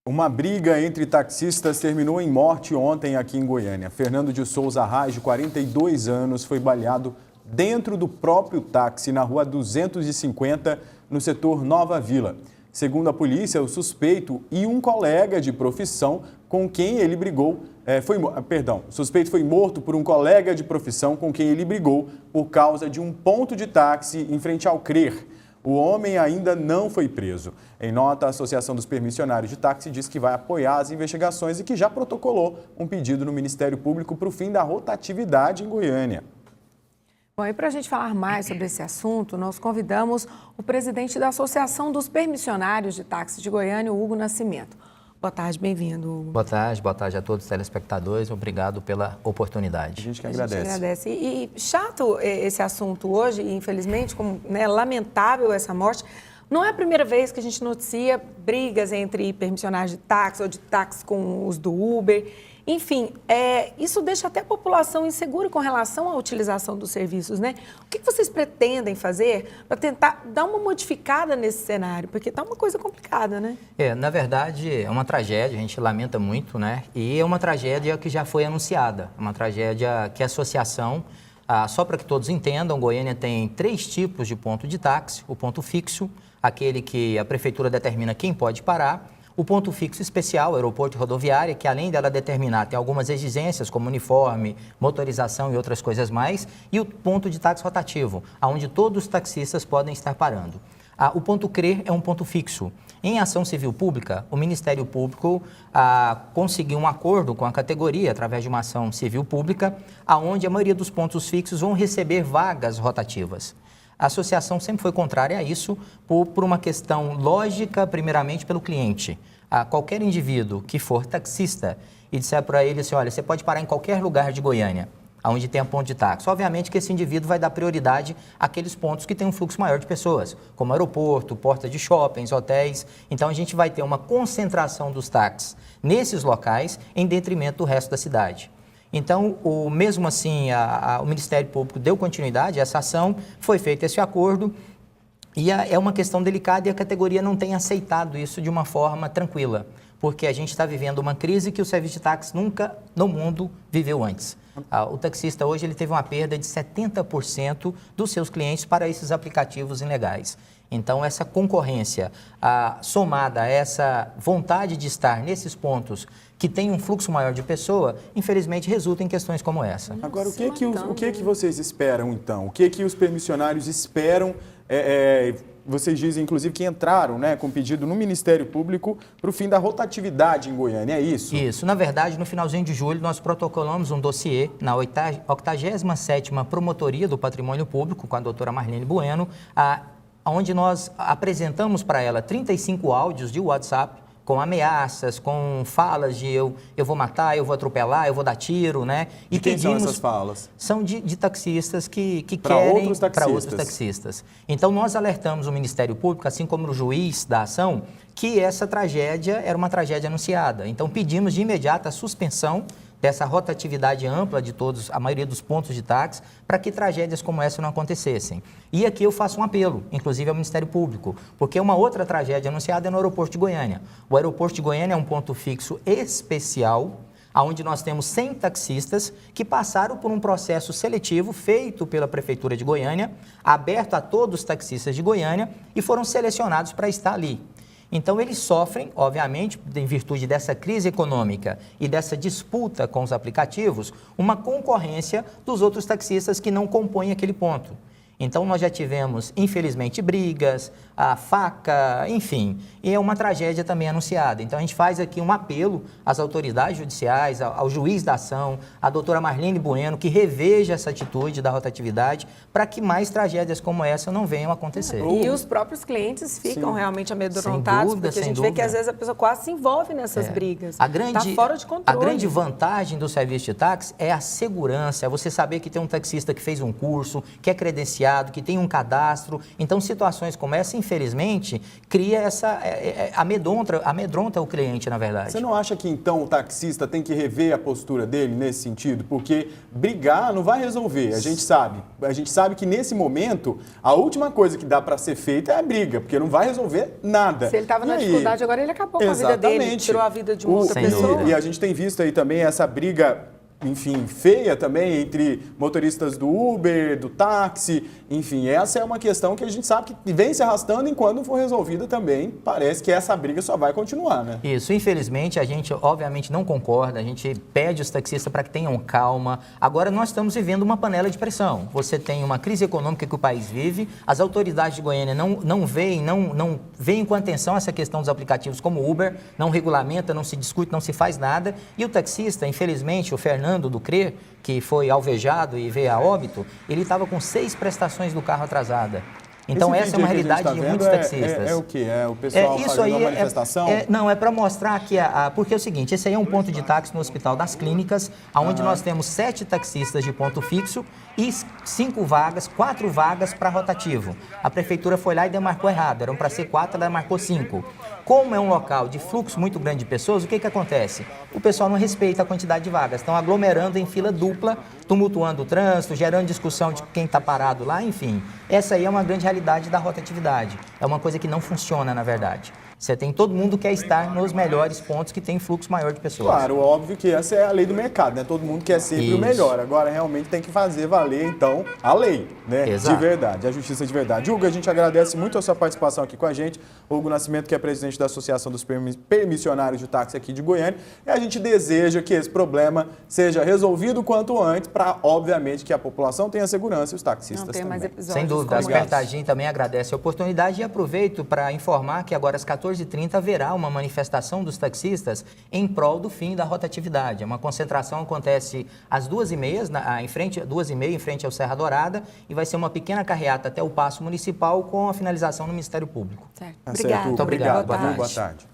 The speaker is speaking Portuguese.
Uma briga entre taxistas terminou em morte ontem aqui em Goiânia. Fernando de Souza Reis, de 42 anos, foi baleado dentro do próprio táxi na rua 250, no setor Nova Vila. Segundo a polícia, o suspeito e um colega de profissão com quem ele brigou, o suspeito foi morto por um colega de profissão com quem ele brigou por causa de um ponto de táxi em frente ao CRER. O homem ainda não foi preso. Em nota, a Associação dos Permissionários de Táxi diz que vai apoiar as investigações e que já protocolou um pedido no Ministério Público para o fim da rotatividade em Goiânia. Bom, e para a gente falar mais sobre esse assunto, nós convidamos o presidente da Associação dos Permissionários de Táxi de Goiânia, Hugo Nascimento. Boa tarde, bem-vindo, Hugo. Boa tarde a todos os telespectadores. Obrigado pela oportunidade. A gente que agradece. E chato esse assunto hoje, infelizmente, como, lamentável essa morte. Não é a primeira vez que a gente noticia brigas entre permissionários de táxi ou de táxi com os do Uber. Enfim, isso deixa até a população insegura com relação à utilização dos serviços, né? O que vocês pretendem fazer para tentar dar uma modificada nesse cenário? Porque está uma coisa complicada, né? Na verdade, é uma tragédia, a gente lamenta muito, né? E é uma tragédia que já foi anunciada, uma tragédia que a associação, só para que todos entendam, Goiânia tem 3 tipos de ponto de táxi: o ponto fixo, aquele que a prefeitura determina quem pode parar; o ponto fixo especial, aeroporto e rodoviária, que além dela determinar, tem algumas exigências como uniforme, motorização e outras coisas mais; e o ponto de táxi rotativo, onde todos os taxistas podem estar parando. O ponto CRER é um ponto fixo. Em ação civil pública, o Ministério Público conseguiu um acordo com a categoria, através de uma ação civil pública, onde a maioria dos pontos fixos vão receber vagas rotativas. A associação sempre foi contrária a isso, por uma questão lógica, primeiramente pelo cliente. Qualquer indivíduo que for taxista e disser para ele assim: olha, você pode parar em qualquer lugar de Goiânia, onde tem ponto de táxi. Obviamente que esse indivíduo vai dar prioridade àqueles pontos que têm um fluxo maior de pessoas, como aeroporto, porta de shoppings, hotéis. Então a gente vai ter uma concentração dos táxis nesses locais em detrimento do resto da cidade. Então, mesmo assim, o Ministério Público deu continuidade a essa ação, foi feito esse acordo, e é uma questão delicada e a categoria não tem aceitado isso de uma forma tranquila, porque a gente está vivendo uma crise que o serviço de táxi nunca no mundo viveu antes. O taxista hoje ele teve uma perda de 70% dos seus clientes para esses aplicativos ilegais. Então, essa concorrência, somada a essa vontade de estar nesses pontos que tem um fluxo maior de pessoa, infelizmente resulta em questões como essa. Agora, o que vocês esperam, então? O que os permissionários esperam? Vocês dizem, inclusive, que entraram, né, com pedido no Ministério Público para o fim da rotatividade em Goiânia, é isso? Isso. Na verdade, no finalzinho de julho, nós protocolamos um dossiê na 87ª Promotoria do Patrimônio Público, com a doutora Marlene Bueno, onde nós apresentamos para ela 35 áudios de WhatsApp, com ameaças, com falas de eu vou matar, eu vou atropelar, eu vou dar tiro, né? E quem são essas falas? São de taxistas que querem para outros taxistas. Então, nós alertamos o Ministério Público, assim como o juiz da ação, que essa tragédia era uma tragédia anunciada. Então, pedimos de imediato a suspensão dessa rotatividade ampla de todos, a maioria dos pontos de táxi, para que tragédias como essa não acontecessem. E aqui eu faço um apelo, inclusive ao Ministério Público, porque uma outra tragédia anunciada é no aeroporto de Goiânia. O aeroporto de Goiânia é um ponto fixo especial, onde nós temos 100 taxistas que passaram por um processo seletivo feito pela Prefeitura de Goiânia, aberto a todos os taxistas de Goiânia, e foram selecionados para estar ali. Então, eles sofrem, obviamente, em virtude dessa crise econômica e dessa disputa com os aplicativos, uma concorrência dos outros taxistas que não compõem aquele ponto. Então, nós já tivemos, infelizmente, brigas, a faca, enfim, e é uma tragédia também anunciada. Então, a gente faz aqui um apelo às autoridades judiciais, ao juiz da ação, à doutora Marlene Bueno, que reveja essa atitude da rotatividade para que mais tragédias como essa não venham a acontecer. E os próprios clientes ficam realmente amedrontados, porque a gente vê que às vezes a pessoa quase se envolve nessas brigas. Está fora de controle. A grande vantagem do serviço de táxi é a segurança, é você saber que tem um taxista que fez um curso, que é credenciado, registrado, que tem um cadastro. Então, situações como essa, infelizmente, cria essa... amedronta o cliente, na verdade. Você não acha que, então, o taxista tem que rever a postura dele nesse sentido? Porque brigar não vai resolver, a gente sabe. A gente sabe que, nesse momento, a última coisa que dá para ser feita é a briga, porque não vai resolver nada. Se ele estava na dificuldade, agora ele acabou com a vida dele, tirou a vida de uma outra Sem pessoa. dúvida. E a gente tem visto aí também essa briga, enfim, feia também entre motoristas do Uber, do táxi, enfim, essa é uma questão que a gente sabe que vem se arrastando e quando for resolvida também, parece que essa briga só vai continuar, né? Isso, infelizmente, a gente obviamente não concorda, a gente pede os taxistas para que tenham calma. Agora nós estamos vivendo uma panela de pressão. Você tem uma crise econômica que o país vive, as autoridades de Goiânia não veem com atenção essa questão dos aplicativos como Uber, não regulamenta, não se discute, não se faz nada. E o taxista, infelizmente, o Fernando do CRE, que foi alvejado e veio a óbito, ele estava com 6 prestações do carro atrasada. Então, essa é uma realidade de muitos taxistas. É o quê? É o pessoal fazendo uma manifestação? Não, é para mostrar que... porque é o seguinte, esse aí é um ponto de táxi no Hospital das Clínicas, onde nós temos 7 taxistas de ponto fixo e 4 vagas para rotativo. A prefeitura foi lá e demarcou errado, eram para ser 4, ela marcou 5. Como é um local de fluxo muito grande de pessoas, o que acontece? O pessoal não respeita a quantidade de vagas, estão aglomerando em fila dupla, tumultuando o trânsito, gerando discussão de quem está parado lá, enfim. Essa aí é uma grande realidade da rotatividade. É uma coisa que não funciona, na verdade. Você tem todo mundo quer estar nos melhores pontos que tem fluxo maior de pessoas. Claro, óbvio que essa é a lei do mercado, né? Todo mundo quer sempre o melhor. Agora, realmente tem que fazer valer, então, a lei, né? Exato. De verdade, a justiça de verdade. Hugo, a gente agradece muito a sua participação aqui com a gente. Hugo Nascimento, que é presidente da Associação dos Permissionários de Táxi aqui de Goiânia. E a gente deseja que esse problema seja resolvido quanto antes para, obviamente, que a população tenha segurança e os taxistas também. Mais episódios. Sem dúvida, a Espertagem também agradece a oportunidade e aproveito para informar que agora às 14h30 haverá uma manifestação dos taxistas em prol do fim da rotatividade. Uma concentração acontece às 2h30, em frente ao Serra Dourada, e vai ser uma pequena carreata até o Paço Municipal com a finalização no Ministério Público. Certo. Tá Obrigada. certo, Muito obrigado. Boa tarde.